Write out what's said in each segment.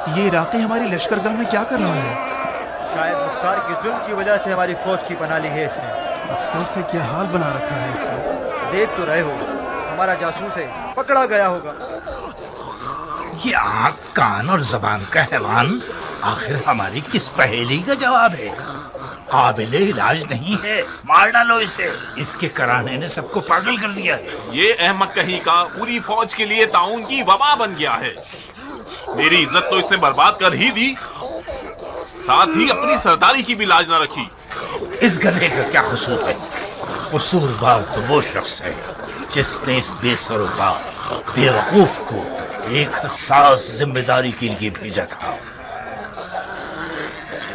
ये इराक़ी हमारी लश्करगाह में क्या कर रहा है? शायद मुख्तार की जुल्म की वजह से हमारी फौज की पनाह ली है इसने। अफसर से क्या हाल बना रखा है इसका। देख तो रहे हो, हमारा जासूस है, पकड़ा गया होगा। ये आँख कान और जबान का हैवान आखिर हमारी किस पहेली का जवाब है? काबिले इलाज नहीं है, मार डालो इसे। इसके कराने ने सबको पागल कर दिया है। ये अहमक कहीं का पूरी फौज के लिए ताउन की वबा बन गया है। मेरी इज्जत तो इसने बर्बाद कर ही दी, साथ ही अपनी सरदारी की भी लाज न रखी। इस गधे का क्या कसूर है? कसूरवार तो वो शख्स है जिसने इस बेसरोपा बेवकूफ को एक हसास जिम्मेदारी के लिए भेजा था।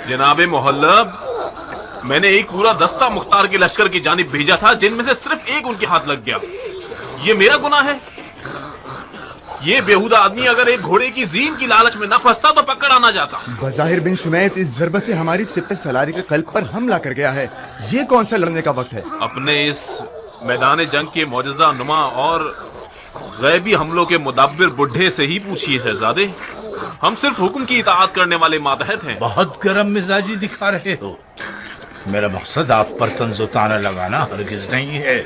जनाबे मोहल्लब, मैंने एक पूरा दस्ता मुख्तार के लश्कर की जानिब भेजा था, जिनमें से सिर्फ एक उनके हाथ लग गया। ये मेरा गुनाह है? ये बेहुदा आदमी अगर एक घोड़े की जीन की लालच में न फंसता तो पकड़ आना जाता। बज़ाहिर बिन शुमैत इस ज़रबत से हमारी सिपह सलारी के कल्ब पर हमला कर गया है। ये कौन सा लड़ने का वक्त है? अपने इस मैदान जंग के मौजज़ा नुमा और गैबी हमलों के मुदब्बिर बुढ़े से ही पूछिए शहजादे। हम सिर्फ हुक्म की इताअत करने वाले मातहत हैं। बहुत गर्म मिजाजी दिखा रहे हो। मेरा मकसद आप पर तंज़ो ताना लगाना हरगिज नहीं है।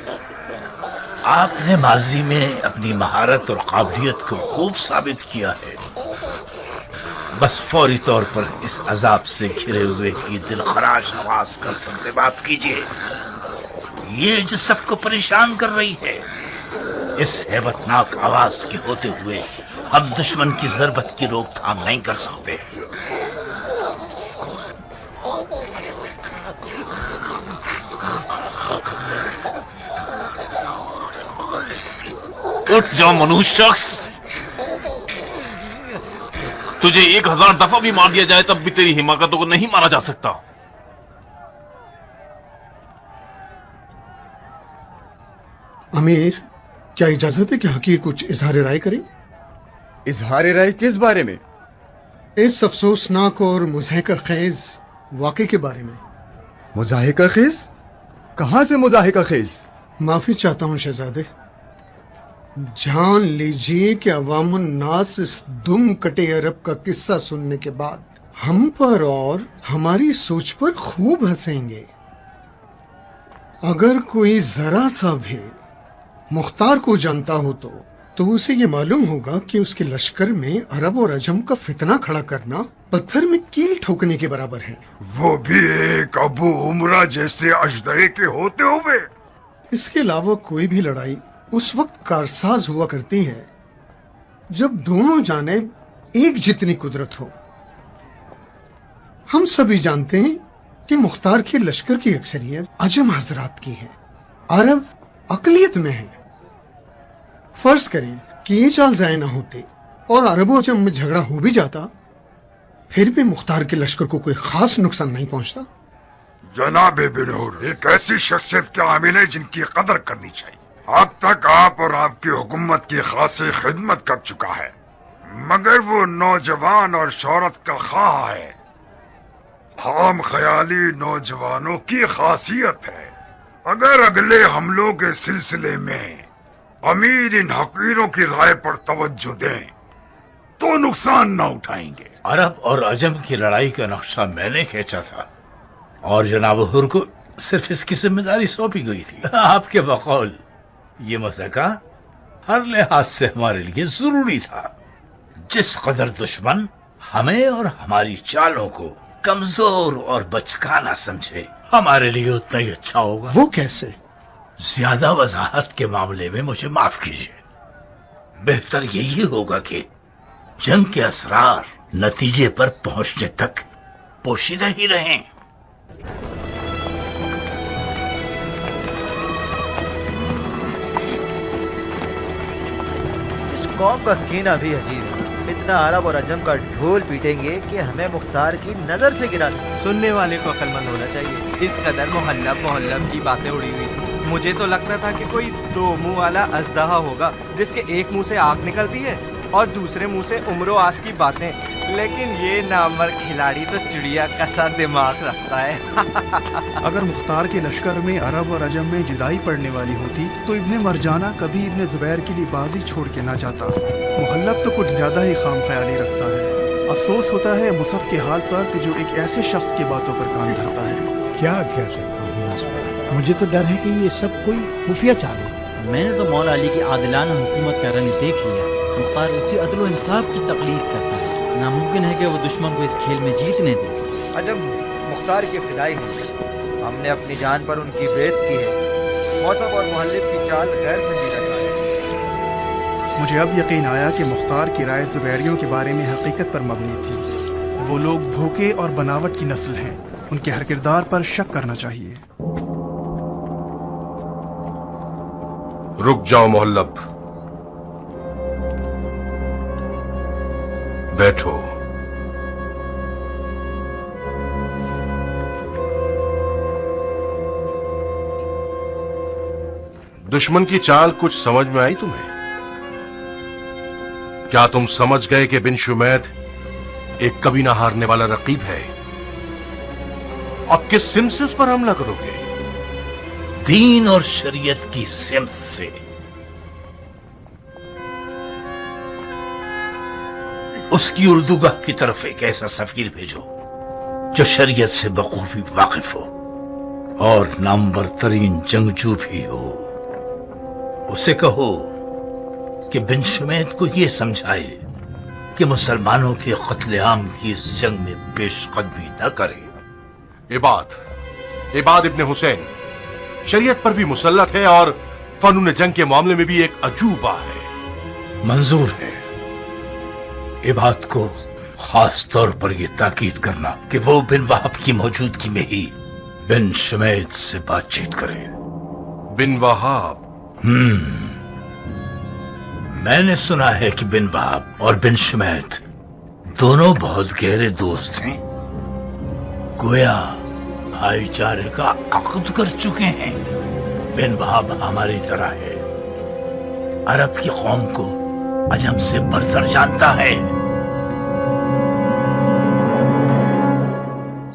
आपने माजी में अपनी महारत और काबिलियत को खूब साबित किया है। बस फौरी तौर पर इस अजाब से घिरे हुए की दिलखराश आवाज कर सकते बात कीजिए। ये जो सबको परेशान कर रही है, इस हैबतनाक आवाज के होते हुए हम दुश्मन की ज़रबत की रोकथाम नहीं कर सकते। उठ जाओ मनुष्य शख्स, तुझे 1000 दफा भी मार दिया जाए तब भी तेरी हिमाकतों को नहीं मारा जा सकता। अमीर, क्या इजाजत है कि हकीर कुछ इजहार राय करें? इजहार राय किस बारे में? इस अफसोसनाक और मुज़हिका खेज वाक़े के बारे में। मुज़ाहिका खेज? कहां से मुज़ाहिका खेज? माफी चाहता हूं शहजादे। जान लीजिए कि अवामुन नास इस दुम कटे अरब का किस्सा सुनने के बाद हम पर और हमारी सोच पर खूब हंसेंगे। अगर कोई जरा सा भी मुख्तार को जानता हो तो उसे ये मालूम होगा कि उसके लश्कर में अरब और अजम का फितना खड़ा करना पत्थर में कील ठोकने के बराबर है। वो भी एक अबू उमरा जैसे अजदहे के होते हुए। इसके अलावा कोई भी लड़ाई उस वक्त कारसाज हुआ करती है जब दोनों जानिब एक जितनी कुदरत हो। हम सभी जानते हैं कि मुख्तार के लश्कर की अक्सरियत अजम हजरात की है, अरब अकलियत में है। फर्ज करें कि ये चाल ज़ाय ना होते और अरब अजम में झगड़ा हो भी जाता, फिर भी मुख्तार के लश्कर को कोई खास नुकसान नहीं पहुंचता। जनाबे बिनूर एक ऐसी शख्सियत के आमिल है जिनकी कदर करनी चाहिए। अब तक आप और आपकी हुकूमत की खासी खिदमत कर चुका है, मगर वो नौजवान और शोहरत का ख्वाह है। हम ख्याली नौजवानों की खासियत है। अगर अगले हमलों के सिलसिले में अमीर इन हकीरों की राय पर तवज्जो दें तो नुकसान न उठाएंगे। अरब और अजम की लड़ाई का नक्शा मैंने खींचा था और जनाब हुर को सिर्फ इसकी जिम्मेदारी सौंपी गई थी। आपके बकौल ये मसका हर लिहाज से हमारे लिए जरूरी था। जिस कदर दुश्मन हमें और हमारी चालों को कमजोर और बचकाना समझे, हमारे लिए उतना ही अच्छा होगा। वो कैसे? ज्यादा वजाहत के मामले में मुझे माफ कीजिए। बेहतर यही होगा कि जंग के असरार नतीजे पर पहुंचने तक पोशीदा ही रहें। इस कौम का कीना भी अजीब है। इतना अरब और अजम का ढोल पीटेंगे कि हमें मुख्तार की नजर से गिरा दें। सुनने वाले को अक्लमंद होना चाहिए। इस कदर मोहल्लब की बातें उड़ी हुई। मुझे तो लगता था कि कोई दो मुंह वाला अजदहा होगा जिसके एक मुंह से आग निकलती है और दूसरे मुंह से उम्रो आस की बातें, लेकिन ये नामवर खिलाड़ी तो चिड़िया का सा दिमाग रखता है। अगर मुख्तार के लश्कर में अरब और अजम में जुदाई पड़ने वाली होती तो इब्ने मरजाना कभी इब्ने जुबैर के लिए बाजी छोड़ के ना जाता। मुहल्लब तो कुछ ज्यादा ही खाम ख्याली रखता है। अफसोस होता है मुसब के हाल पर कि जो एक ऐसे शख्स की बातों पर कान धरता है। क्या कह सकता हूँ इस पर? मुझे तो डर है कि ये सब कोई खुफिया चाल है। मैंने तो मौला अली की आदिलाना हुकूमत का रंग देख लिया। मुख्तार उसी अदल व इंसाफ की तकलीद करता है। नामुमकिन है कि वो दुश्मन को इस खेल में जीतने दे। अजम मुख्तार के फिदाई हैं। हमने अपनी जान पर उनकी बेत की है। मौसम और मुहल्लिब की चाल गैर संजीदा चाल है। मुझे अब यकीन आया कि मुख्तार की राय ज़ुबैरियों के बारे में हकीकत पर मबनी थी। वो लोग धोखे और बनावट की नस्ल हैं। उनके हर किरदार पर शक करना चाहिए। रुक जाओ मोहल्लब, बैठो। दुश्मन की चाल कुछ समझ में आई तुम्हें? क्या तुम समझ गए कि बिन शुमैद एक कभी ना हारने वाला रकीब है? अब किस सिम से उस पर हमला करोगे? दीन और शरीयत की सिमत से। उसकी उर्दूगाह की तरफ एक ऐसा सफीर भेजो जो शरीयत से बखूबी वाकिफ हो और नामवर तरीन जंगजू भी हो। उसे कहो कि बिन शुमैद को यह समझाए कि मुसलमानों के कत्लेआम की इस जंग में पेशकदमी न करे। इबाद इब्ने हुसैन शरीयत पर भी मुसल्लत है और फनून जंग के मामले में भी एक अजूबा है। मंजूर है। इबाद को खास तौर पर यह ताकीद करना कि वो बिन वहाब की मौजूदगी में ही बिन शुमैद से बातचीत करे। बिन वहाब? मैंने सुना है कि बिन वहाब और बिन शुमैद दोनों बहुत गहरे दोस्त हैं। गोया भाईचारे का अक़द कर चुके हैं। बिन वहाब हमारी तरह है। अरब की कौम को अजम से बरतर जानता है।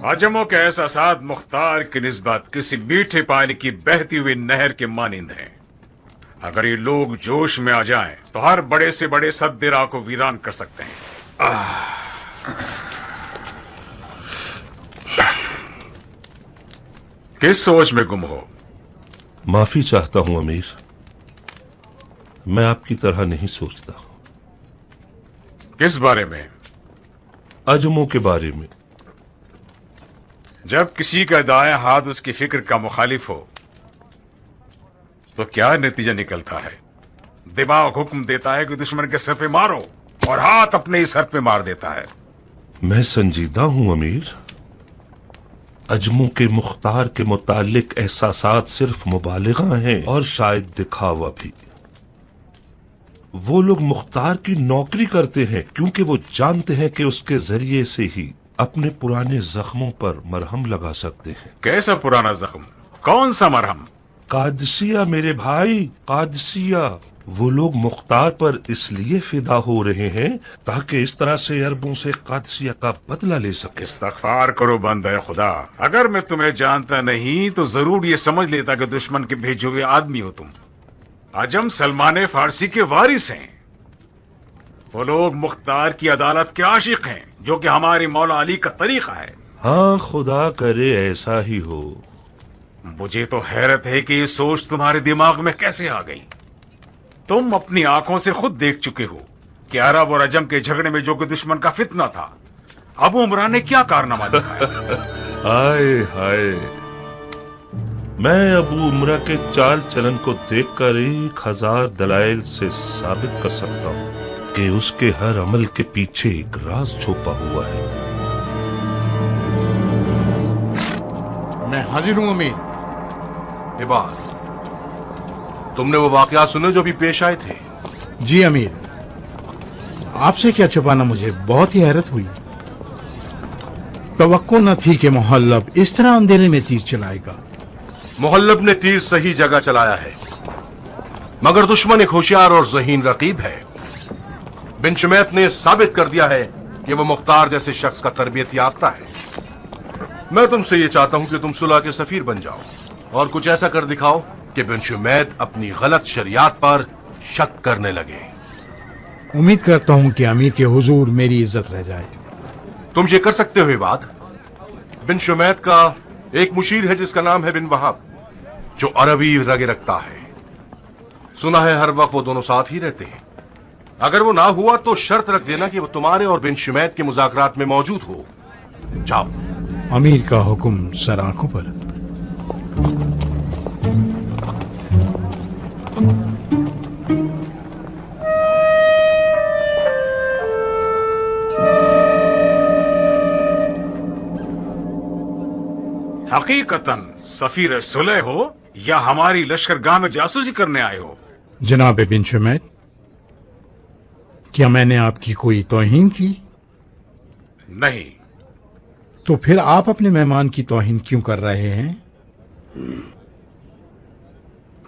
अजमों के एहसासात मुख्तार की निस्बत किसी मीठे पानी की बहती हुई नहर के मानिंद हैं। अगर ये लोग जोश में आ जाएं, तो हर बड़े से बड़े सद्दिरा को वीरान कर सकते हैं। किस सोच में गुम हो? माफी चाहता हूं अमीर, मैं आपकी तरह नहीं सोचता। किस बारे में? अजमों के बारे में। जब किसी का दाएं हाथ उसकी फिक्र का मुखालिफ हो तो क्या नतीजा निकलता है? दिमाग हुक्म देता है कि दुश्मन के सर पे मारो और हाथ अपने ही सर पे मार देता है। मैं संजीदा हूं अमीर। अजमों के मुख्तार के मुतालिक एहसासात सिर्फ मुबालिगा हैं और शायद दिखावा भी। वो लोग मुख्तार की नौकरी करते हैं क्योंकि वो जानते हैं कि उसके जरिए से ही अपने पुराने जख्मों पर मरहम लगा सकते हैं। कैसा पुराना जख्म? कौन सा मरहम? कादसिया मेरे भाई, कादसिया। वो लोग मुख्तार पर इसलिए फिदा हो रहे हैं ताकि इस तरह से अरबों से कादसिया का बदला ले सके। इस्तग़फ़ार करो बंदे खुदा। अगर मैं तुम्हें जानता नहीं तो जरूर ये समझ लेता कि दुश्मन के भेजे हुए आदमी हो तुम। अजम सलमान फारसी के वारिस हैं। वो लोग मुख्तार की अदालत के आशिक हैं, जो कि हमारे मौला अली का तरीका है। हाँ, खुदा करे ऐसा ही हो। मुझे तो हैरत है कि ये सोच तुम्हारे दिमाग में कैसे आ गई। तुम अपनी आंखों से खुद देख चुके हो कि अरब और अजम के झगड़े में जो कि दुश्मन का फितना था, अबू उमरा ने क्या कारनामा दिखाया। हाय हाय, मैं अबू उमरा के चाल चलन को देखकर 1000 दलाइल से साबित कर सकता हूँ कि उसके हर अमल के पीछे एक राज छुपा हुआ है। मैं हाजिर हूं अमीर। इबाद, तुमने वो वाकया सुने जो भी पेश आए थे? जी अमीर, आपसे क्या छुपाना, मुझे बहुत ही हैरत हुई। तवक्को न थी कि मुहल्लब इस तरह अंधेरे में तीर चलाएगा। मुहल्लब ने तीर सही जगह चलाया है, मगर दुश्मन एक होशियार और ज़हीन रकीब है। बिन शुमैत ने साबित कर दिया है कि वो मुख्तार जैसे शख्स का तरबियत याफ्ता है। मैं तुमसे ये चाहता हूं कि तुम सुलह के सफीर बन जाओ और कुछ ऐसा कर दिखाओ कि बिन शुमैत अपनी गलत शरियात पर शक करने लगे। उम्मीद करता हूं कि अमीर के हुजूर मेरी इज्जत रह जाए। तुम ये कर सकते हो बात? बिन शुमैत का एक मुशीर है जिसका नाम है बिन वहाब, जो अरबी रगे रखता है। सुना है हर वक्त वो दोनों साथ ही रहते हैं। अगर वो ना हुआ तो शर्त रख देना कि वो तुम्हारे और बिन शुमैत के मुज़ाकरात में मौजूद हो। जाओ। अमीर का हुक्म सर आंखों पर। हकीकतन सफीर सुलह हो या हमारी लश्करगाह में जासूसी करने आए हो? जनाब बिन शुमैत, क्या मैंने आपकी कोई तौहीन की? नहीं। तो फिर आप अपने मेहमान की तौहीन क्यों कर रहे हैं?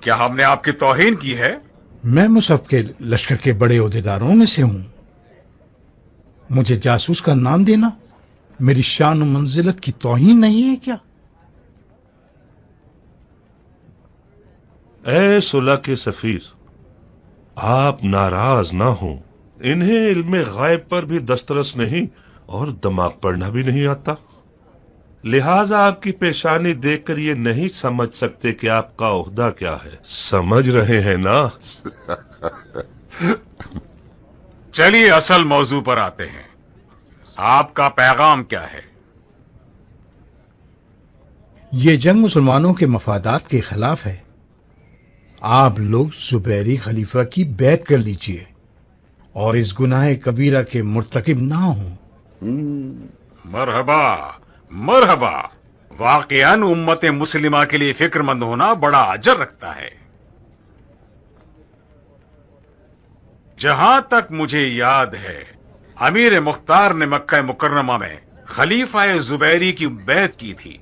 क्या हमने आपकी तौहीन की है? मैं मुसहफ के लश्कर के बड़े ओहदेदारों में से हूं। मुझे जासूस का नाम देना मेरी शान और मंजिलत की तौहीन नहीं है क्या? ए सुलह के सफीर, आप नाराज ना हो। इन्हें इल्मे गायब पर भी दस्तरस नहीं और दिमाग पढ़ना भी नहीं आता, लिहाजा आपकी पेशानी देखकर ये नहीं समझ सकते कि आपका ओहदा क्या है। समझ रहे हैं ना? चलिए असल मौजू पर आते हैं। आपका पैगाम क्या है? ये जंग मुसलमानों के मफादात के खिलाफ है। आप लोग जुबैरी खलीफा की बैत कर लीजिए और इस गुनाह कबीरा के मुर्तकिब ना हो। मरहबा मरहबा। वाकयान उम्मत मुस्लिमा के लिए फिक्रमंद होना बड़ा अजर रखता है। जहां तक मुझे याद है, अमीर मुख्तार ने मक्का मुकर्रमा में खलीफा जुबैरी की बैत की थी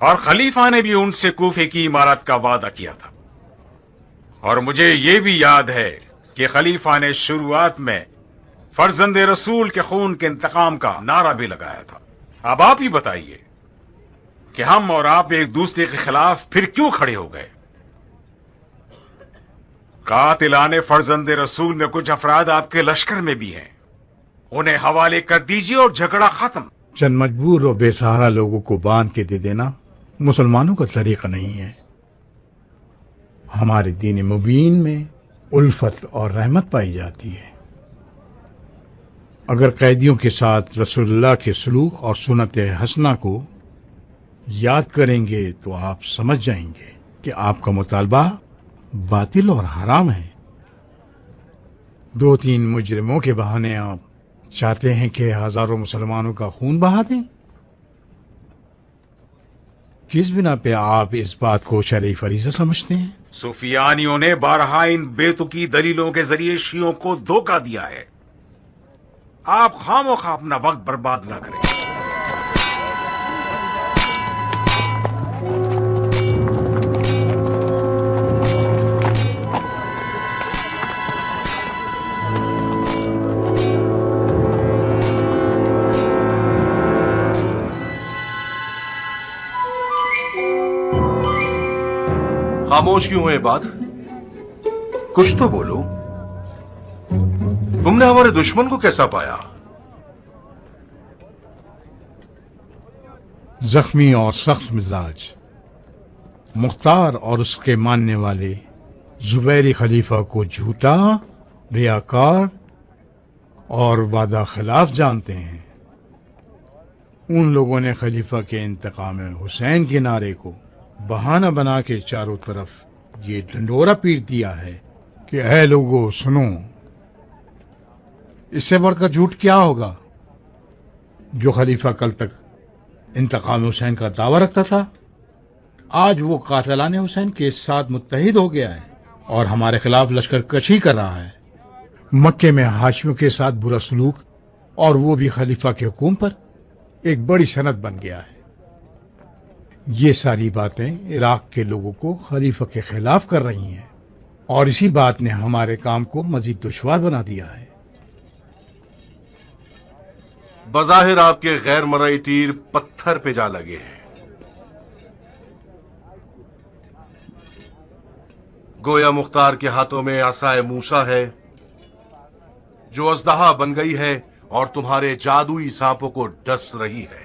और खलीफा ने भी उनसे कूफे की इमारत का वादा किया था। और मुझे ये भी याद है कि खलीफा ने शुरुआत में फर्जंदे रसूल के खून के इंतकाम का नारा भी लगाया था। अब आप ही बताइए कि हम और आप एक दूसरे के खिलाफ फिर क्यों खड़े हो गए? कातिलाने फर्जंदे रसूल में कुछ अफराद आपके लश्कर में भी हैं। उन्हें हवाले कर दीजिए और झगड़ा खत्म। चंद मजबूर और बेसहारा लोगों को बांध के दे देना मुसलमानों का तरीका नहीं है। हमारे दीन मुबीन में उल्फत और रहमत पाई जाती है। अगर कैदियों के साथ रसूलुल्लाह के सलूक और सुन्नत हसना को याद करेंगे तो आप समझ जाएंगे कि आपका मुतालबा बातिल और हराम है। 2-3 मुजरिमों के बहाने आप चाहते हैं कि हजारों मुसलमानों का खून बहा दें। किस बिना पे आप इस बात को शरई फरीज़ा समझते हैं? सुफियानियों ने बारहा इन बेतुकी दलीलों के जरिए शियों को धोखा दिया है। आप खामोखा अपना वक्त बर्बाद ना करें। खामोश क्यों है बात? कुछ तो बोलो। तुमने हमारे दुश्मन को कैसा पाया? जख्मी और सख्त मिजाज मुख्तार और उसके मानने वाले जुबैरी खलीफा को झूठा, रियाकार और वादा खिलाफ जानते हैं। उन लोगों ने खलीफा के इंतकाम हुसैन के नारे को बहाना बना के चारों तरफ ये ढंढोरा पीट दिया है कि ऐ लोगों सुनो, इससे बढ़कर झूठ क्या होगा? जो खलीफा कल तक इंतकाम हुसैन का दावा रखता था, आज वो कातिलाने हुसैन के साथ मुत्तहिद हो गया है और हमारे खिलाफ लश्कर कशी कर रहा है। मक्के में हाशियों के साथ बुरा सलूक और वो भी खलीफा के हुक्म पर एक बड़ी सनद बन गया है। ये सारी बातें इराक के लोगों को खलीफा के खिलाफ कर रही हैं और इसी बात ने हमारे काम को मजीद दुश्वार बना दिया है। बज़ाहिर आपके गैर मरई तीर पत्थर पे जा लगे हैं। गोया मुख्तार के हाथों में आसाए मूसा है जो अज़दहा बन गई है और तुम्हारे जादुई सांपों को डस रही है।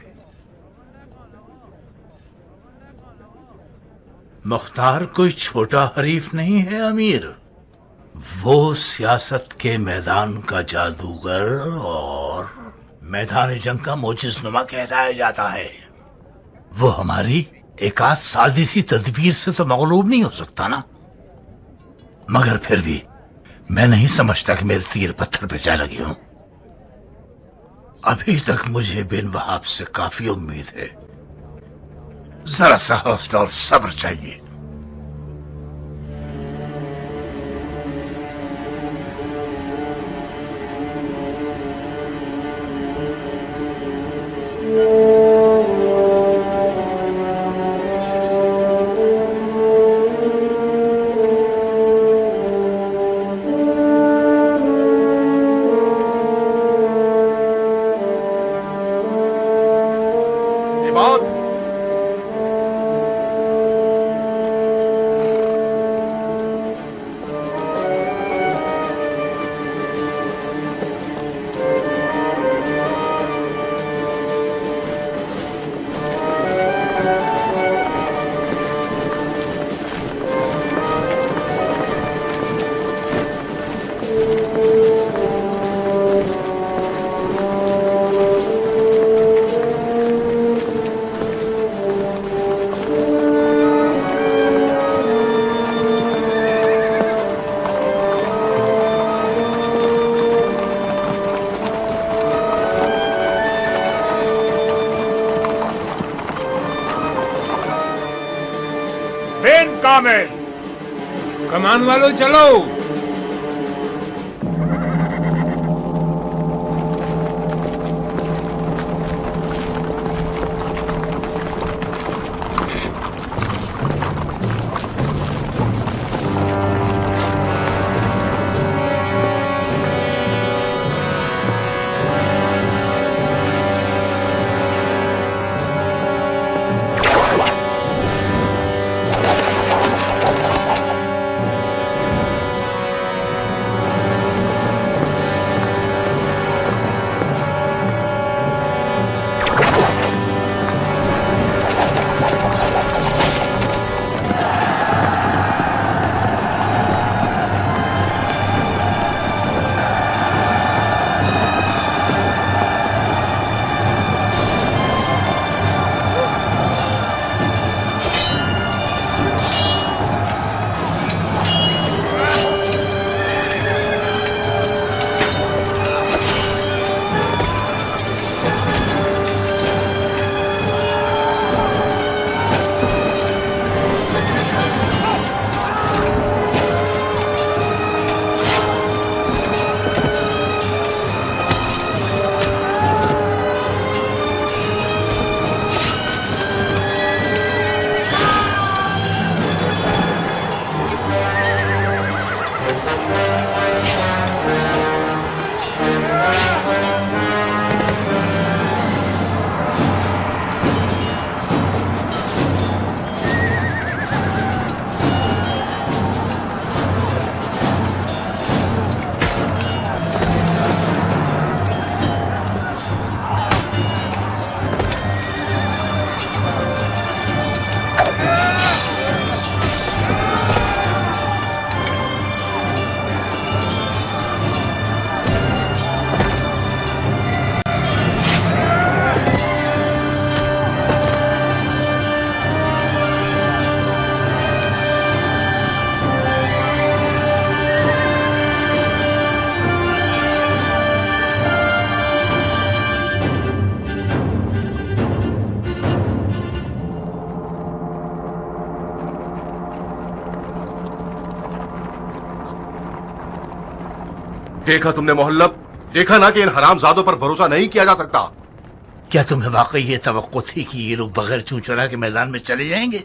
मुख्तार कोई छोटा हरीफ नहीं है अमीर। वो सियासत के मैदान का जादूगर और मैदान जंग का मोजिज़नुमा कहलाया जाता है। वो हमारी एक आध साजिशी तदबीर से तो मगलूब नहीं हो सकता ना। मगर फिर भी मैं नहीं समझता कि मेरे तीर पत्थर पे जा लगे हूं। अभी तक मुझे बिन वहाब से काफी उम्मीद है। जरा सा हौसला और सब्र चाहिए। कमान वालों चलो। देखा तुमने मोहल्लब, देखा ना कि इन हरामजादों पर भरोसा नहीं किया जा सकता। क्या तुम्हें वाकई ये तवक्को थी कि ये लोग बगैर चूं चुरा के मैदान में चले जाएंगे?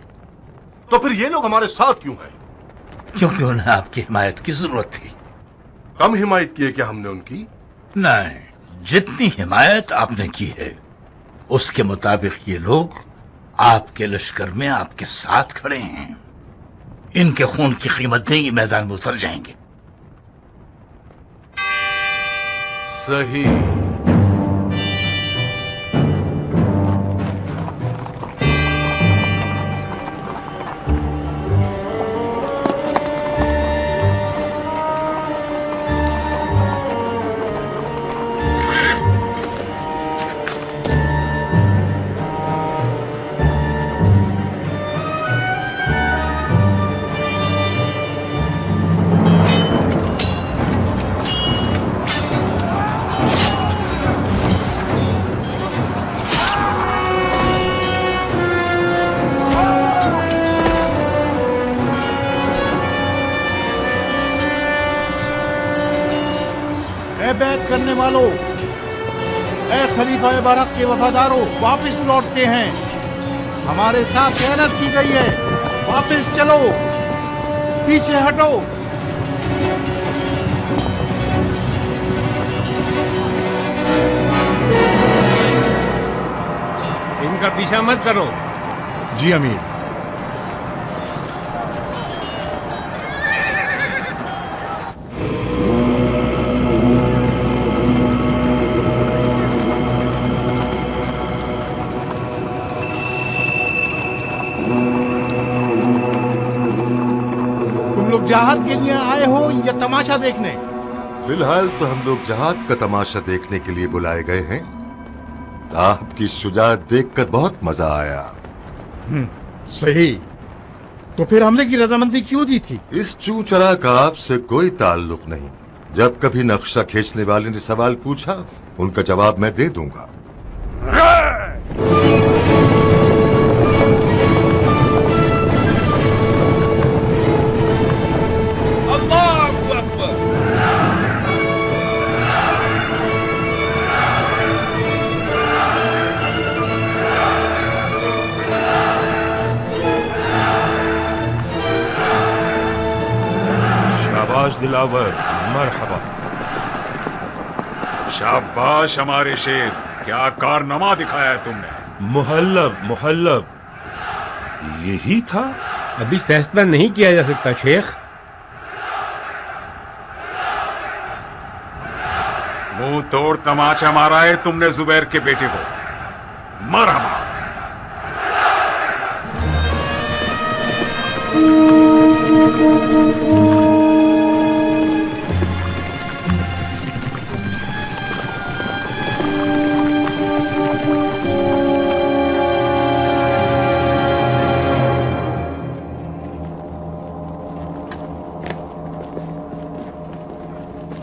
तो फिर ये लोग हमारे साथ क्यों हैं? क्योंकि उन्हें आपकी हिमायत की जरूरत थी। कम हिमायत की है क्या हमने उनकी? नहीं, जितनी हिमायत आपने की है उसके मुताबिक ये लोग आपके लश्कर में आपके साथ खड़े हैं। इनके खून की कीमत देंगे, मैदान में उतर जाएंगे। सही। वालों, ए खलीफा बारक के वफादारों, वापस लौटते हैं। हमारे साथ खयानत की गई है, वापस चलो, पीछे हटो। इनका पीछा मत करो। जी अमीर। तुम लोग जहाद के लिए आए हो या तमाशा देखने? फिलहाल तो हम लोग जहाद का तमाशा देखने के लिए बुलाए गए हैं। आपकी शुजाअत देखकर बहुत मजा आया। सही। तो फिर हमले की रजामंदी क्यों दी थी? इस चूचरा का आपसे कोई ताल्लुक नहीं। जब कभी नक्शा खींचने वाले ने सवाल पूछा, उनका जवाब मैं दे दूंगा। दिलावर, मरहबा। शाबाश हमारे शेर, क्या कारनामा दिखाया है तुमने। मुहल्लब मुहल्लब, यही था। अभी फैसला नहीं किया जा सकता शेख। मुंह तोड़ तमाचा मारा है तुमने जुबैर के बेटे को। मरहबा।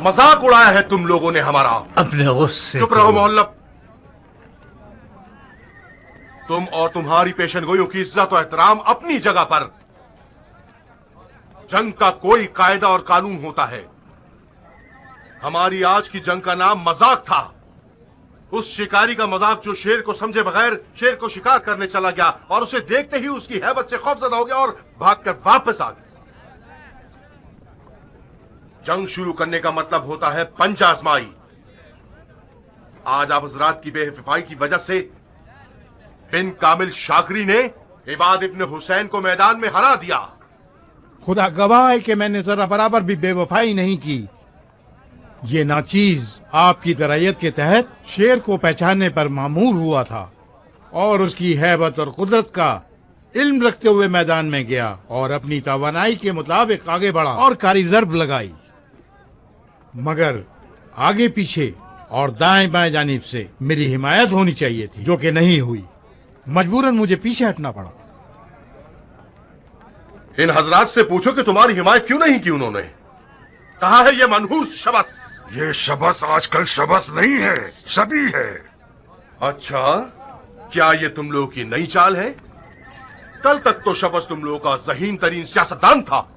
मजाक उड़ाया है तुम लोगों ने हमारा। अपने गुस्से। चुप रहो मोहल्लब। तुम और तुम्हारी पेशनगोइयों की इज्जत और एहतराम अपनी जगह पर। जंग का कोई कायदा और कानून होता है। हमारी आज की जंग का नाम मजाक था। उस शिकारी का मजाक जो शेर को समझे बगैर शेर को शिकार करने चला गया और उसे देखते ही उसकी हैबत से खौफजदा हो गया और भागकर वापस आ गया। जंग शुरू करने का मतलब होता है पंजा आजमाई। आज आप हजरात की बेहिफाई की वजह से बिन कामिल शाकरी ने इबाद इब्न हुसैन को मैदान में हरा दिया। खुदा गवाह है कि मैंने जरा बराबर भी बेवफाई नहीं की। ये नाचीज आपकी तरबियत के तहत शेर को पहचानने पर मामूर हुआ था और उसकी हैबत और कुदरत का इल्म रखते हुए मैदान में गया और अपनी तवानाई के मुताबिक आगे बढ़ा और कारी जर्ब लगाई। मगर आगे पीछे और दाएं बाएं जानिब से मेरी हिमायत होनी चाहिए थी, जो कि नहीं हुई। मजबूरन मुझे पीछे हटना पड़ा। इन हजरात से पूछो कि तुम्हारी हिमायत क्यों नहीं की उन्होंने। कहा है ये मनहूस शबस। ये शबस आजकल शबस नहीं है, शबी है। अच्छा, क्या ये तुम लोगों की नई चाल है? कल तक तो शबस तुम लोगों का ज़हीन तरीन सियासतदान था।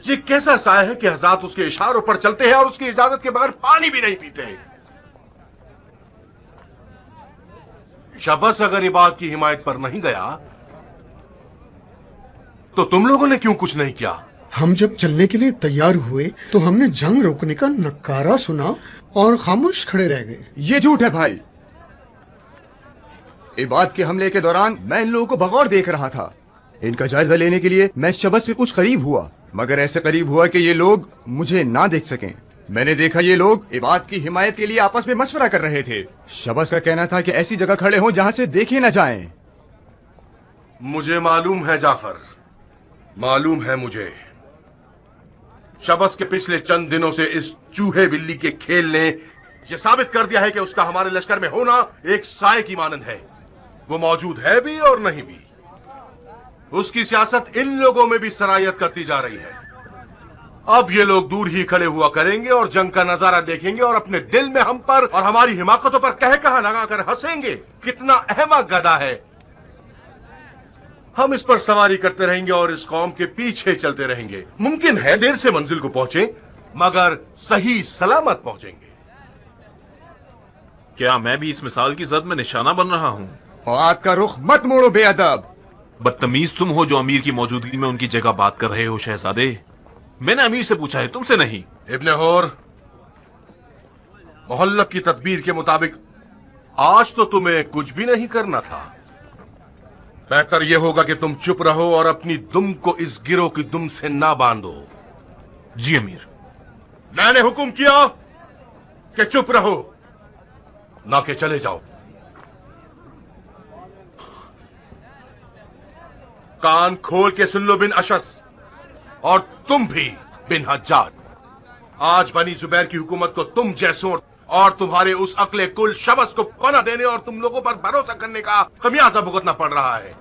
ये कैसा साया है कि हजरात उसके इशारों पर चलते हैं और उसकी इजाजत के बगैर पानी भी नहीं पीते हैं। शबस अगर इबाद की हिमायत पर नहीं गया तो तुम लोगों ने क्यों कुछ नहीं किया? हम जब चलने के लिए तैयार हुए तो हमने जंग रोकने का नकारा सुना और खामोश खड़े रह गए। ये झूठ है भाई। इबाद के हमले के दौरान मैं इन लोगों को बगौर देख रहा था। इनका जायजा लेने के लिए मैं शबस के कुछ करीब हुआ, मगर ऐसे करीब हुआ कि ये लोग मुझे ना देख सकें। मैंने देखा ये लोग इबाद की हिमायत के लिए आपस में मशवरा कर रहे थे। शबस का कहना था कि ऐसी जगह खड़े हों जहां से देखे न जाएं। मुझे मालूम है जाफर, मालूम है मुझे। शबस के पिछले चंद दिनों से इस चूहे बिल्ली के खेल ने यह साबित कर दिया है कि उसका हमारे लश्कर में होना एक साए की मानंद है। वो मौजूद है भी और नहीं भी। उसकी सियासत इन लोगों में भी सरायत करती जा रही है। अब ये लोग दूर ही खड़े हुआ करेंगे और जंग का नजारा देखेंगे और अपने दिल में हम पर और हमारी हिमाकतों पर कह कहा लगाकर हंसेंगे। कितना अहमक गधा है। हम इस पर सवारी करते रहेंगे और इस कौम के पीछे चलते रहेंगे। मुमकिन है देर से मंजिल को पहुंचे, मगर सही सलामत पहुंचेंगे। क्या मैं भी इस मिसाल की जद में निशाना बन रहा हूँ? औकात का रुख मत मोड़ो बेअदब। बदतमीज तुम हो जो अमीर की मौजूदगी में उनकी जगह बात कर रहे हो शहजादे। मैंने अमीर से पूछा है, तुमसे नहीं। इब्ने होर, मोहल्लब की तदबीर के मुताबिक आज तो तुम्हें कुछ भी नहीं करना था। बेहतर यह होगा कि तुम चुप रहो और अपनी दुम को इस गिरोह की दुम से ना बांधो। जी अमीर। मैंने हुक्म किया कि चुप रहो, ना कि चले जाओ। कान खोल के सुन लो बिन अशस, और तुम भी बिन हज्जाज। आज बनी जुबैर की हुकूमत को तुम जैसों और तुम्हारे उस अक्ले कुल शबस को पना देने और तुम लोगों पर भरोसा करने का खमियाजा भुगतना पड़ रहा है।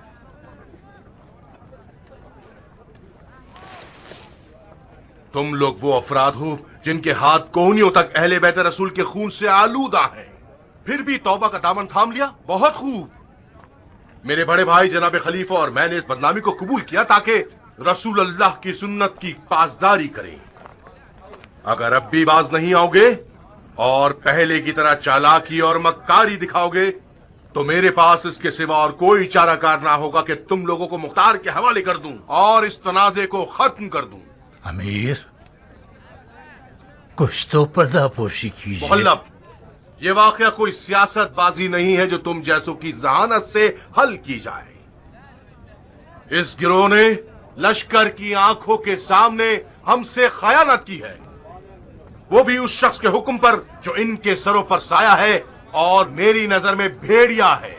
तुम लोग वो अफराद हो जिनके हाथ कोहनियों तक अहले बैत रसूल के खून से आलूदा है, फिर भी तौबा का दामन थाम लिया। बहुत खूब। मेरे बड़े भाई जनाब खलीफा और मैंने इस बदनामी को कबूल किया ताकि रसूल अल्लाह की सुन्नत की पासदारी करें। अगर अब भी बाज नहीं आओगे और पहले की तरह चालाकी और मक्कारी दिखाओगे तो मेरे पास इसके सिवा और कोई चाराकार ना होगा कि तुम लोगों को मुख्तार के हवाले कर दूं और इस तनाजे को खत्म कर दूं। अमीर, कुछ तो पर्दापोशी कीजिए। मोहल्लब, ये वाकया कोई सियासतबाजी नहीं है जो तुम जैसों की जहानत से हल की जाए। इस गिरोह ने लश्कर की आंखों के सामने हमसे खयानत की है, वो भी उस शख्स के हुक्म पर जो इनके सरों पर साया है और मेरी नजर में भेड़िया है।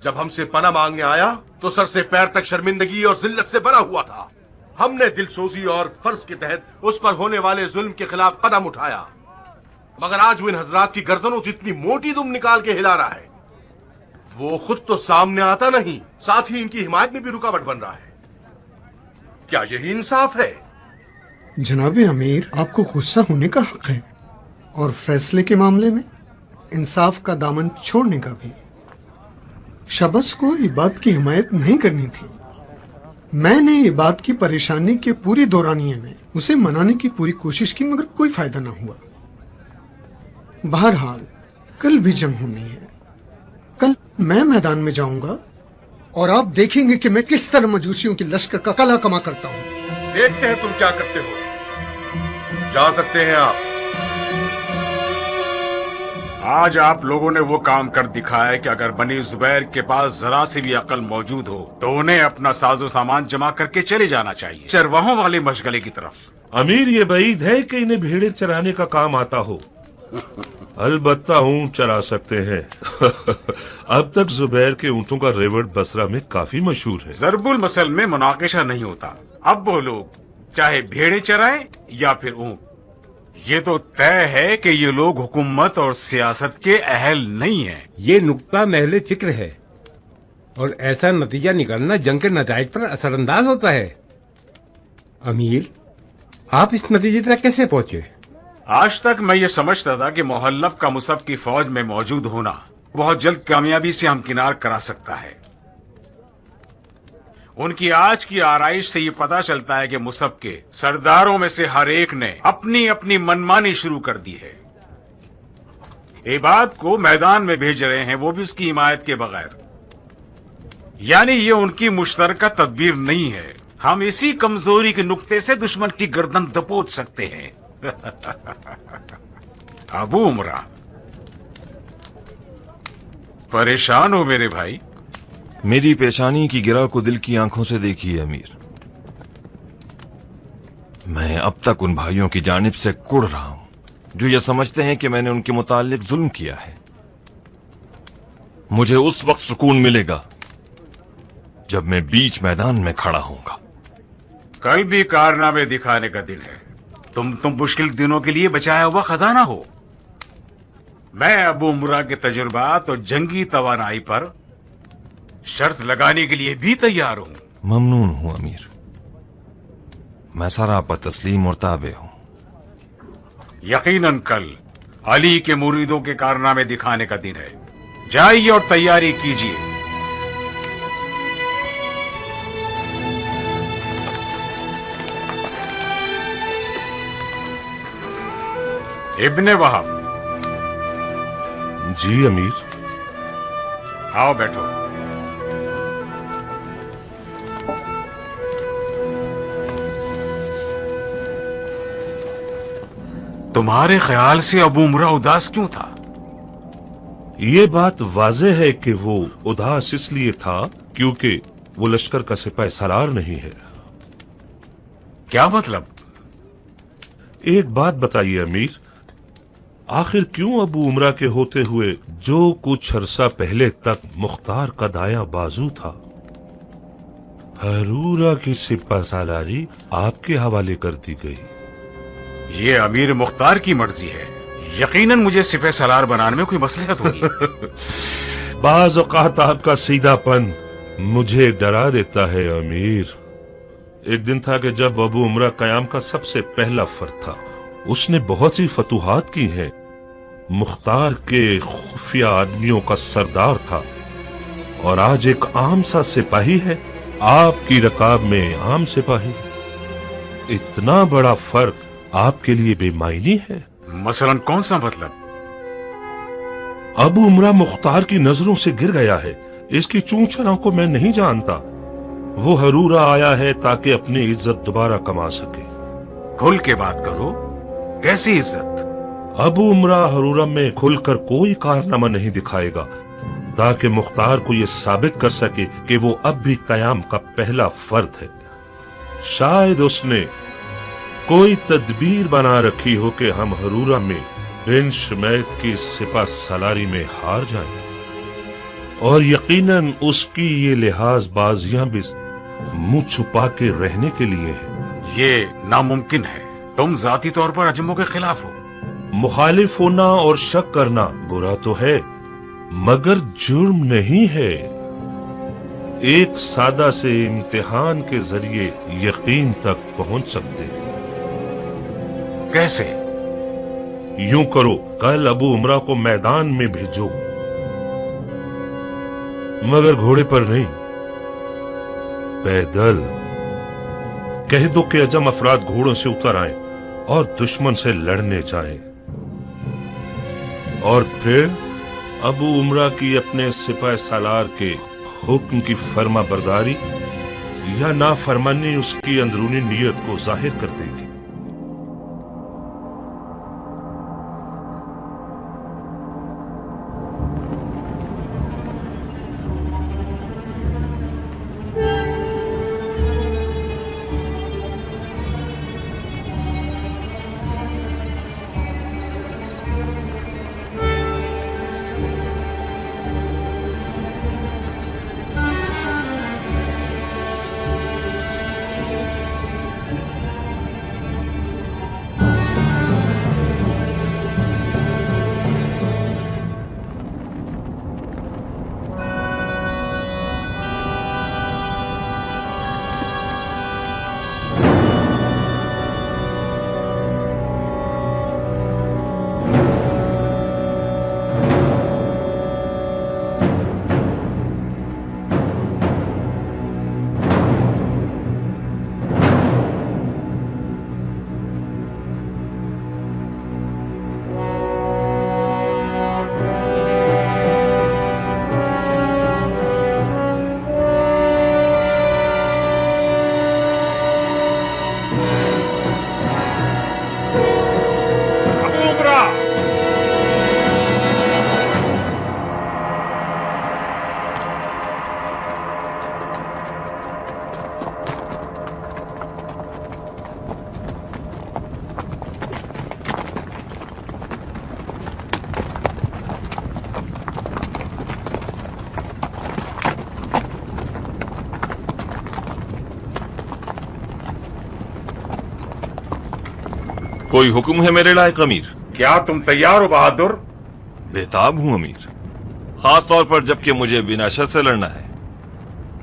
जब हमसे पना मांगने आया तो सर से पैर तक शर्मिंदगी और जिल्लत से भरा हुआ था। हमने दिलसोजी और फर्ज के तहत उस पर होने वाले जुल्म के खिलाफ कदम उठाया, मगर आज वो इन हजरात की गर्दनों जितनी मोटी दुम निकाल के हिला रहा है। वो खुद तो सामने आता नहीं, साथ ही इनकी हिमायत में भी रुकावट बन रहा है। क्या यही इंसाफ है? जनाबे अमीर, आपको गुस्सा होने का हक है और फैसले के मामले में इंसाफ का दामन छोड़ने का भी। शबस को ये बात की हिमायत नहीं करनी थी। मैंने ये बात की परेशानी के पूरी दौरानिये में उसे मनाने की पूरी कोशिश की, मगर कोई फायदा ना हुआ। बहरहाल कल भी जंग होनी है। कल मैं मैदान में जाऊंगा और आप देखेंगे कि मैं किस तरह मजूसियों की लश्कर का कला कमा करता हूं। देखते हैं तुम क्या करते हो। जा सकते हैं आप। आज आप लोगों ने वो काम कर दिखाया कि अगर बनी जुबैर के पास जरा सी भी अकल मौजूद हो तो उन्हें अपना साजो सामान जमा करके चले जाना चाहिए, चरवाहों वाले मशगले की तरफ। अमीर, ये बईद है कि इन्हें भेड़े चराने का काम आता हो। अलबत्ता ऊंट चरा सकते हैं। अब तक जुबैर के ऊंटों का रेवट बसरा में काफी मशहूर है। जरबुल मसल में मुनाकिशा नहीं होता। अब वो लोग चाहे भेड़े चराएं या फिर ऊंट, ये तो तय है कि ये लोग हुकूमत और सियासत के अहल नहीं हैं। ये नुक्ता महल फिक्र है और ऐसा नतीजा निकालना जंग के नताइज पर असरअंदाज होता है। अमीर, आप इस नतीजे तक कैसे पहुंचे? आज तक मैं ये समझता था कि मोहल्लब का मुसब की फौज में मौजूद होना बहुत जल्द कामयाबी से हमकिनार करा सकता है। उनकी आज की आराइश से ये पता चलता है कि मुसब के सरदारों में से हर एक ने अपनी अपनी मनमानी शुरू कर दी है। इबाद को मैदान में भेज रहे हैं, वो भी उसकी हिमायत के बगैर। यानी ये उनकी मुश्तरका तदबीर नहीं है। हम इसी कमजोरी के नुक्ते से दुश्मन की गर्दन दबोच सकते हैं। अबू उमरा, परेशान हो मेरे भाई? मेरी पेशानी की गिरा को दिल की आंखों से देखिए अमीर। मैं अब तक उन भाइयों की जानिब से कुड़ रहा हूं जो ये समझते हैं कि मैंने उनके मुतालिक जुल्म किया है। मुझे उस वक्त सुकून मिलेगा जब मैं बीच मैदान में खड़ा होऊंगा। कल भी कारनामे दिखाने का दिन है। तुम मुश्किल दिनों के लिए बचाया हुआ खजाना हो। मैं अबू उमरा के तजुर्बात और जंगी तवानाई पर शर्त लगाने के लिए भी तैयार हूं। ममनून हूं अमीर, मैं सरापा तस्लीम और ताबे हूं। यकीनन कल अली के मुरीदों के कारनामे दिखाने का दिन है। जाइए और तैयारी कीजिए। इब्ने वहाब। जी अमीर। आओ बैठो। तुम्हारे ख्याल से अबू उमरा उदास क्यों था? ये बात वाज़ेह है कि वो उदास इसलिए था क्योंकि वो लश्कर का सिपाही सालार नहीं है। क्या मतलब? एक बात बताइए अमीर, आखिर क्यों अबू उमरा के होते हुए जो कुछ अरसा पहले तक मुख्तार का दाया बाजू था, हरूरा की सिपा सालारी आपके हवाले कर दी गई? ये अमीर मुख्तार की मर्जी है। यकीनन मुझे सिपह सलार बनाने में कोई मसलहत होगी। बाज औकात आपका सीधापन मुझे डरा देता है अमीर। एक दिन था कि जब अबू उमरा कयाम का सबसे पहला फर्द था। उसने बहुत सी फतूहात की हैं। मुख्तार के खुफिया आदमियों का सरदार था और आज एक आम सा सिपाही है, आपकी रकाब में आम सिपाही। इतना बड़ा फर्क आपके लिए बेमायनी है? मसलन कौन सा मतलब? अबू उमरा मुख्तार की नजरों से गिर गया है। इसकी चूंचरों को मैं नहीं जानता। वो हरूरा आया है ताकि अपनी इज्जत दोबारा कमा सके। खुल के बात करो, कैसी इज्जत? अबू उमरा हरूरा में खुलकर कोई कारनामा नहीं दिखाएगा ताकि मुख्तार को यह साबित कर सके कि वो अब भी कयाम का पहला फर्द है। शायद उसने कोई तदबीर बना रखी हो कि हम हरूरा में बिन शुमैत की सिपा सलारी में हार जाएं, और यकीनन उसकी ये लिहाजबाजियां भी मुंह छुपा के रहने के लिए है। ये नामुमकिन है। तुम जाती तौर पर अजमों के खिलाफ हो। मुखालिफ होना और शक करना बुरा तो है मगर जुर्म नहीं है। एक सादा से इम्तिहान के जरिए यकीन तक पहुंच सकते हैं। कैसे? यूं करो, कल अबू उमरा को मैदान में भेजो, मगर घोड़े पर नहीं, पैदल। कह दो कि अजम अफराद घोड़ों से उतर आएं और दुश्मन से लड़ने जाएं, और फिर अबू उमरा की अपने सिपाही सालार के हुक्म की फर्मा बरदारी या नाफरमानी उसकी अंदरूनी नीयत को जाहिर कर देगी। कोई हुक्म है मेरे लायक अमीर? क्या तुम तैयार हो बहादुर? बेताब हूं अमीर, खास तौर पर जबकि मुझे बिना शर्त से लड़ना है।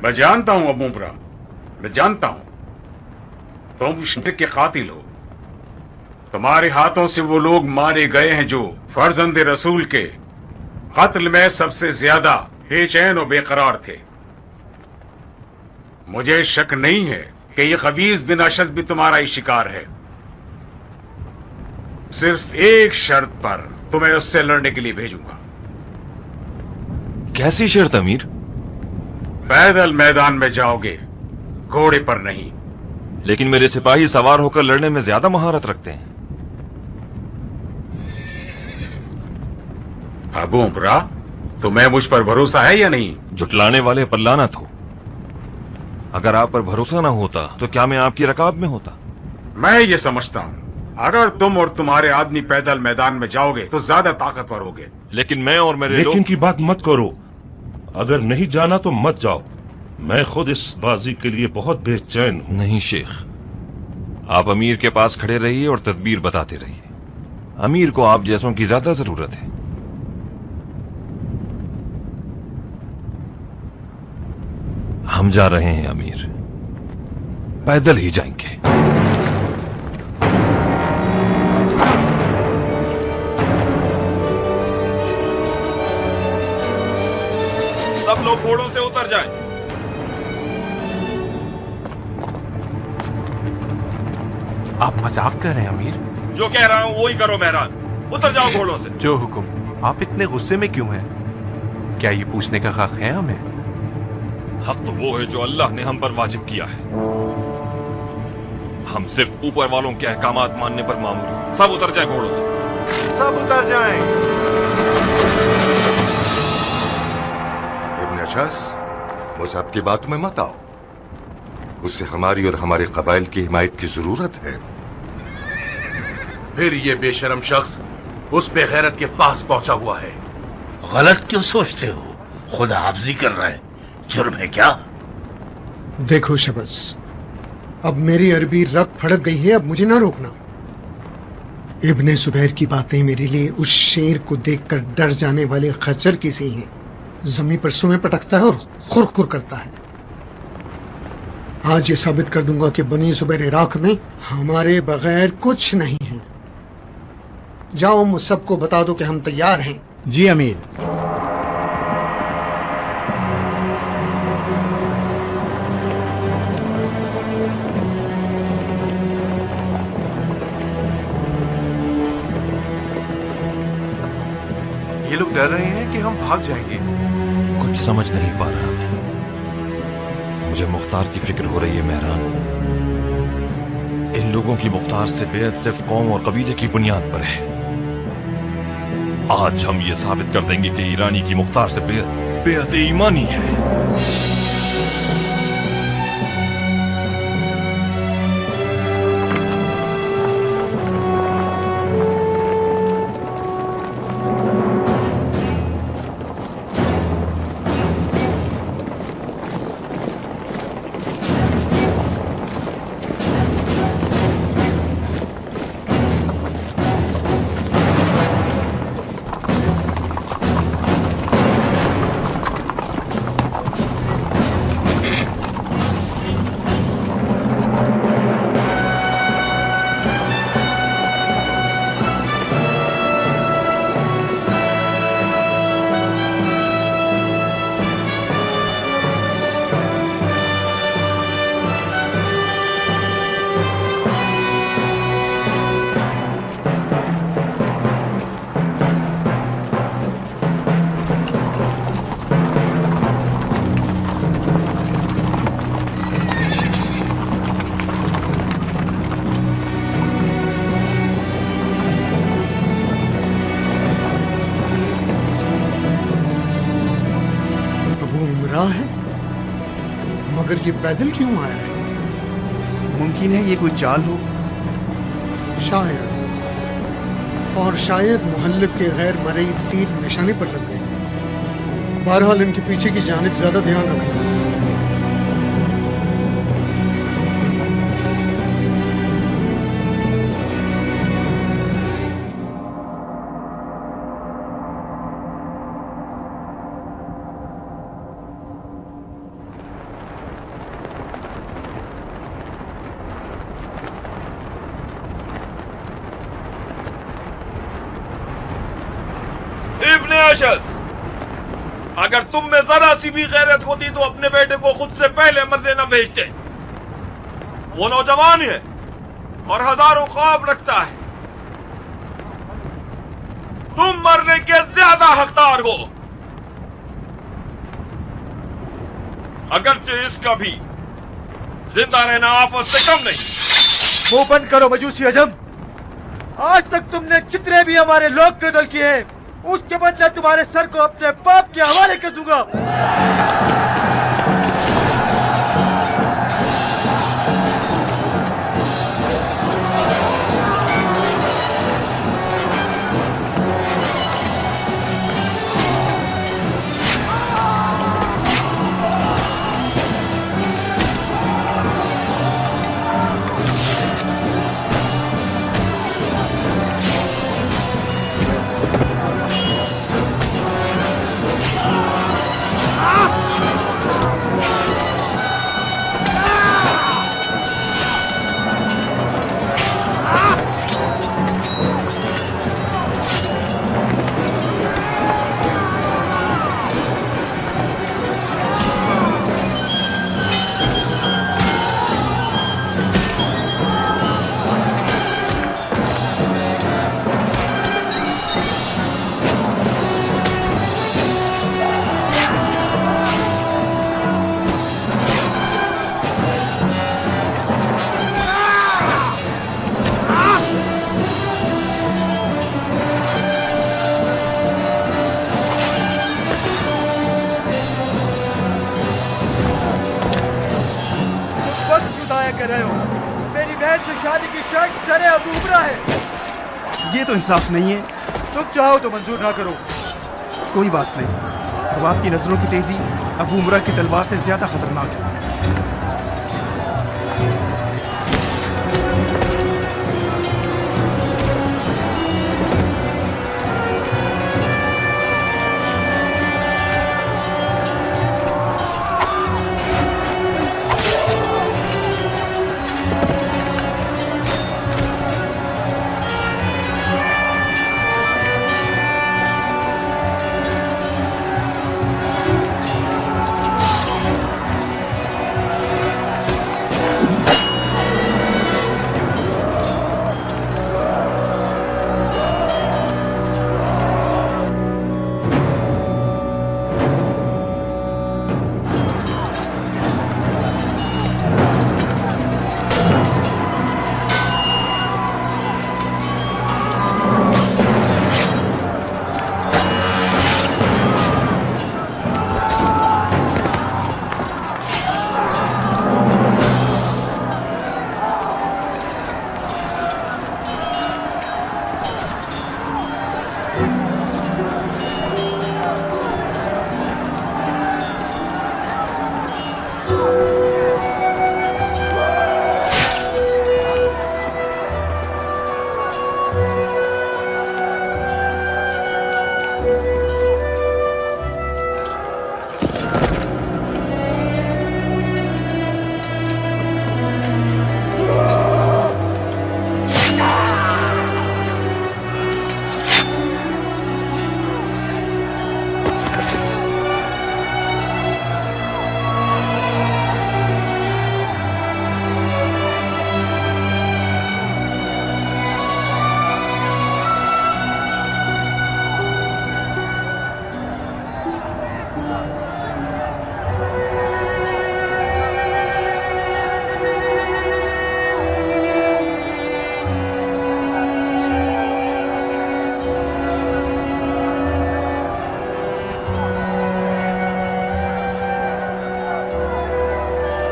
मैं जानता हूं अबू उमरा, मैं जानता हूं तुम शर्त के कातिल हो। तुम्हारे हाथों से वो लोग मारे गए हैं जो फर्जंद रसूल के कत्ल में सबसे ज्यादा बेचैन और बेकरार थे। मुझे शक नहीं है कि ये खबीस बिन अशद भी तुम्हारा ही शिकार है। सिर्फ एक शर्त पर तुम्हें उससे लड़ने के लिए भेजूंगा। कैसी शर्त अमीर? पैदल मैदान में जाओगे, घोड़े पर नहीं। लेकिन मेरे सिपाही सवार होकर लड़ने में ज्यादा महारत रखते हैं। अबू उमरा, तुम्हें मुझ पर भरोसा है या नहीं? जुटलाने वाले पर लानत हो। अगर आप पर भरोसा ना होता तो क्या मैं आपकी रकाब में होता? मैं ये समझता हूँ अगर तुम और तुम्हारे आदमी पैदल मैदान में जाओगे तो ज्यादा ताकतवर होगे। लेकिन मैं और मेरे लेकिन की बात मत करो। अगर नहीं जाना तो मत जाओ। मैं खुद इस बाजी के लिए बहुत बेचैन हूँ। नहीं शेख, आप अमीर के पास खड़े रहिए और तदबीर बताते रहिए। अमीर को आप जैसों की ज्यादा जरूरत है। हम जा रहे हैं अमीर, पैदल ही जाएंगे। सब लोग घोड़ों से उतर जाएं। आप मजाक कर रहे हैं अमीर? जो कह रहा हूं वही करो मेहरान, उतर जाओ घोड़ों से। जो हुक्म। आप इतने गुस्से में क्यों हैं? क्या ये पूछने का हक है हमें? हक तो वो है जो अल्लाह ने हम पर वाजिब किया है। हम सिर्फ ऊपर वालों के अहकामात मानने पर मामूर हैं। सब उतर जाएं घोड़ों से। सब उतर जाएं। इब्न अशास, मुसाब की बात में मत आओ। उसे हमारी और हमारे कबाइल की हिमायत की जरूरत है। फिर ये बेशरम शख्स उस बेगैरत के पास पहुंचा हुआ है। गलत क्यों सोचते हो? खुदा हाफजी कर रहा है, जुर्म है क्या? देखो शबस, अब मेरी अरबी रग फड़क गई है, अब मुझे ना रोकना। इब्ने जुबैर की बातें मेरे लिए उस शेर को देखकर डर जाने वाले खच्चर की सी हैं। जमीन पर सुमें पटकता है और खुरखुर करता है। आज ये साबित कर दूंगा कि बनी जुबैर इराक में हमारे बगैर कुछ नहीं है। जाओ मुझ सबको बता दो कि हम तैयार हैं। जी अमीर। ये लोग डर रहे हैं कि हम भाग जाएंगे। कुछ समझ नहीं पा रहा मैं। मुझे मुख्तार की फिक्र हो रही है मेहरान। इन लोगों की मुख्तार से बेअत सिर्फ कौम और कबीले की बुनियाद पर है। आज हम ये साबित कर देंगे कि ईरानी की मुख्तार से बेअत ईमानी है। है, मगर ये पैदल क्यों आया है? मुमकिन है ये कोई चाल हो। शायद, और शायद मुहल्लिब के गैर मरई तीर निशाने पर लग गए। बहरहाल इनके पीछे की जानिब ज्यादा ध्यान रखना। अगर तुम में जरा सी भी गैरत होती तो अपने बेटे को खुद से पहले मरने न भेजते। वो नौजवान है और हजारों ख्वाब रखता है। करने के ज्यादा हकदार हो। अगरचे इसका भी जिंदा रहना आफत से कम नहीं। मुंह बंद करो मजूसी अजम। आज तक तुमने जितने भी हमारे लोग कत्ल किए उसके बदले तुम्हारे सर को अपने बाप के हवाले कर दूंगा। ये तो इंसाफ नहीं है। तुम चाहो तो मंजूर ना करो। कोई बात नहीं, अब आपकी नजरों की तेजी अबू उमरा की तलवार से ज्यादा खतरनाक है।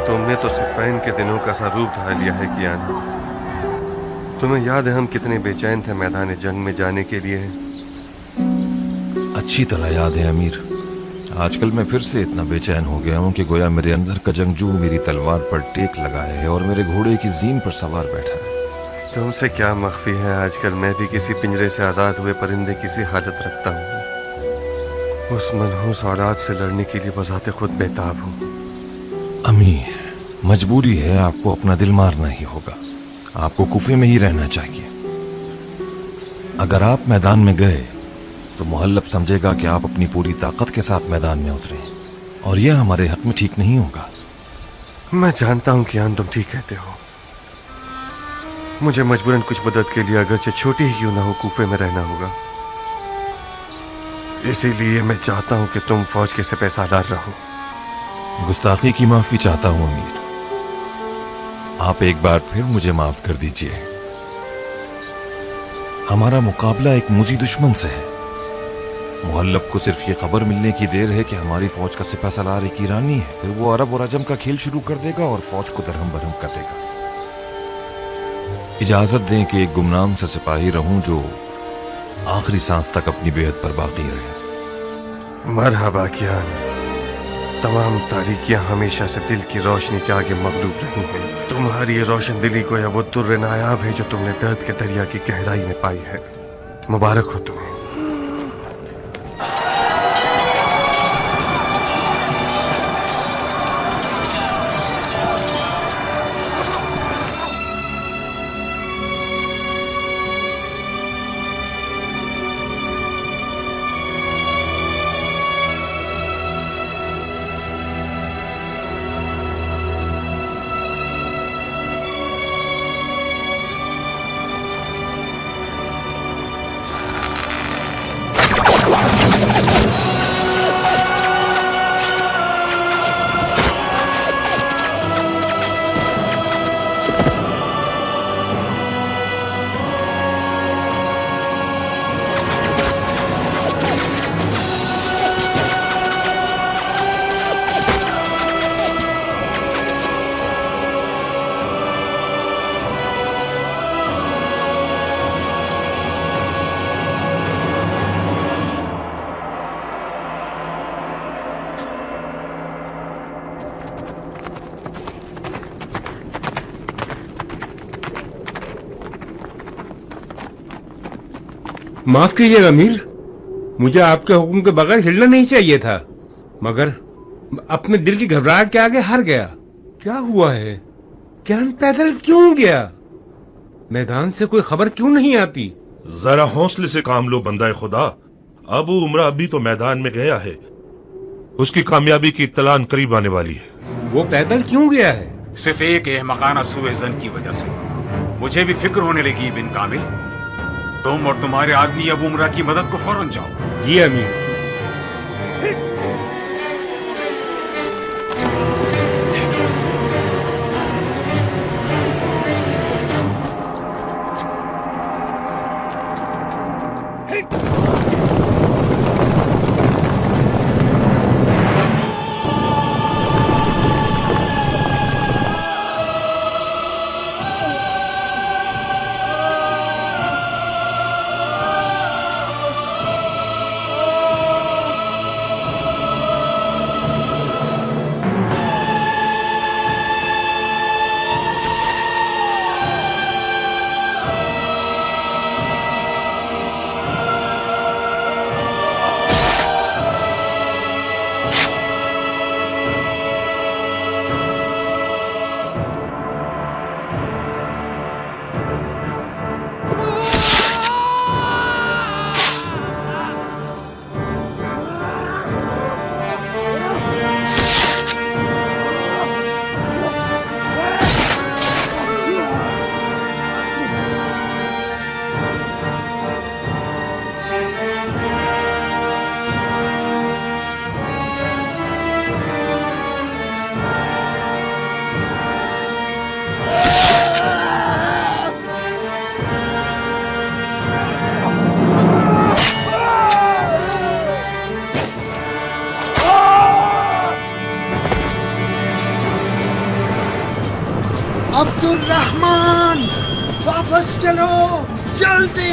तुमने तो सिफ़ैन के दिनों का सा रूप धार लिया है कियान। तुम्हें याद है हम कितने बेचैन थे मैदान जंग में जाने के लिए? अच्छी तरह याद है अमीर। आजकल मैं फिर से इतना बेचैन हो गया हूँ कि गोया मेरे अंदर का जंगजू मेरी तलवार पर टेक लगाए है और मेरे घोड़े की जीन पर सवार बैठा है। तुमसे क्या मख्फी है, आजकल मैं भी किसी पिंजरे से आजाद हुए परिंदे की सी हालत रखता हूँ। उस मनहूस औलाद से लड़ने के लिए बजाते खुद बेताब हूँ। अमीर, मजबूरी है, आपको अपना दिल मारना ही होगा। आपको कुफे में ही रहना चाहिए। अगर आप मैदान में गए तो मुहल्लब समझेगा कि आप अपनी पूरी ताकत के साथ मैदान में उतरे और यह हमारे हक में ठीक नहीं होगा। मैं जानता हूं कियान, तुम ठीक कहते हो। मुझे मजबूरन कुछ मदद के लिए अगरचे छोटी ही क्यों ना हो कूफे में रहना होगा। इसीलिए मैं चाहता हूं कि तुम फौज के सिपहसालार रहो। गुस्ताखी की माफी चाहता हूं अमीर। आप एक बार फिर मुझे माफ कर दीजिए। हमारा मुकाबला एक मुजी दुश्मन से है। मुहल्लब को सिर्फ ये खबर मिलने की देर है कि हमारी फौज का सिपहसालार एक ईरानी है। फिर वो अरब और अजम का खेल शुरू कर देगा और फौज को दरहम बरहम कर देगा। इजाजत दें कि एक गुमनाम सा सिपाही रहूं जो आखिरी सांस तक अपनी बेहद पर बाकी रहे। मरहबा कियान। तमाम तारीकियां हमेशा से दिल की रोशनी के आगे मगलूब रही हैं। तुम्हारी ये रोशन दिली को या वो दुर्र नायाब है जो तुमने दर्द के दरिया की गहराई में पाई है। मुबारक हो तुम्हें। माफ कीजिएगा अमीर, मुझे आपके हुक्म के बगैर हिलना नहीं चाहिए था, मगर अपने दिल की घबराहट के आगे हार गया। क्या हुआ है? कियान पैदल क्यों गया? मैदान से कोई खबर क्यों नहीं आती? जरा हौसले से काम लो बंदा खुदा। अबू उमरा अभी तो मैदान में गया है। उसकी कामयाबी की इत्तलान करीब आने वाली है। वो पैदल क्यों गया है? सिर्फ एक अहमकाना सूए जन की वजह से। मुझे भी फिक्र होने लगी बिन कामिल। तुम और तुम्हारे आदमी अबू उमरा की मदद को फौरन जाओ। जी अमीर। अब्दुर्रहमान, वापस चलो जल्दी।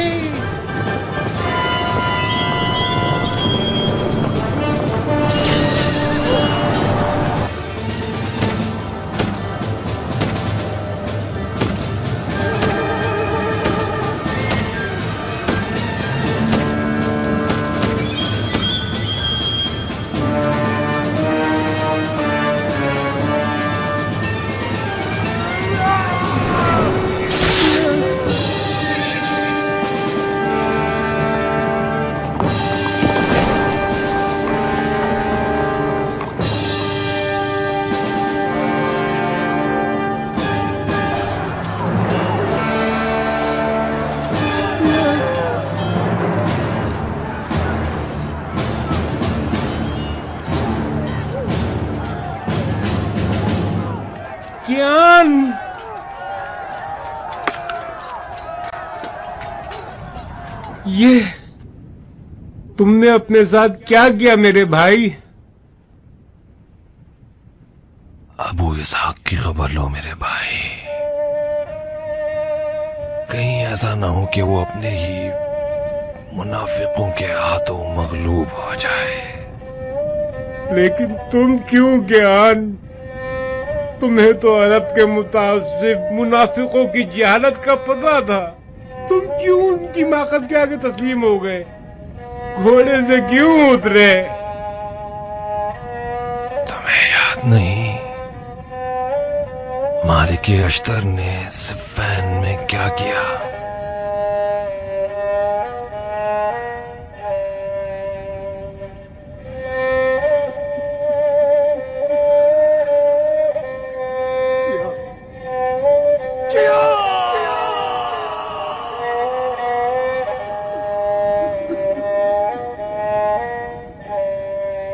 तुमने अपने साथ क्या किया मेरे भाई? अबू इसहाक की खबर लो मेरे भाई, कहीं ऐसा ना हो कि वो अपने ही मुनाफिकों के हाथों मगलूब हो जाए। लेकिन तुम क्यों ज्ञान? तुम्हें तो अरब के मुतासिब मुनाफिकों की जहालत का पता था, तुम क्यों उनकी माकत के आगे तस्लीम हो गए? घोड़े से क्यों उतरे? तुम्हें याद नहीं मालिक अश्तर ने सिफ़ैन में क्या किया?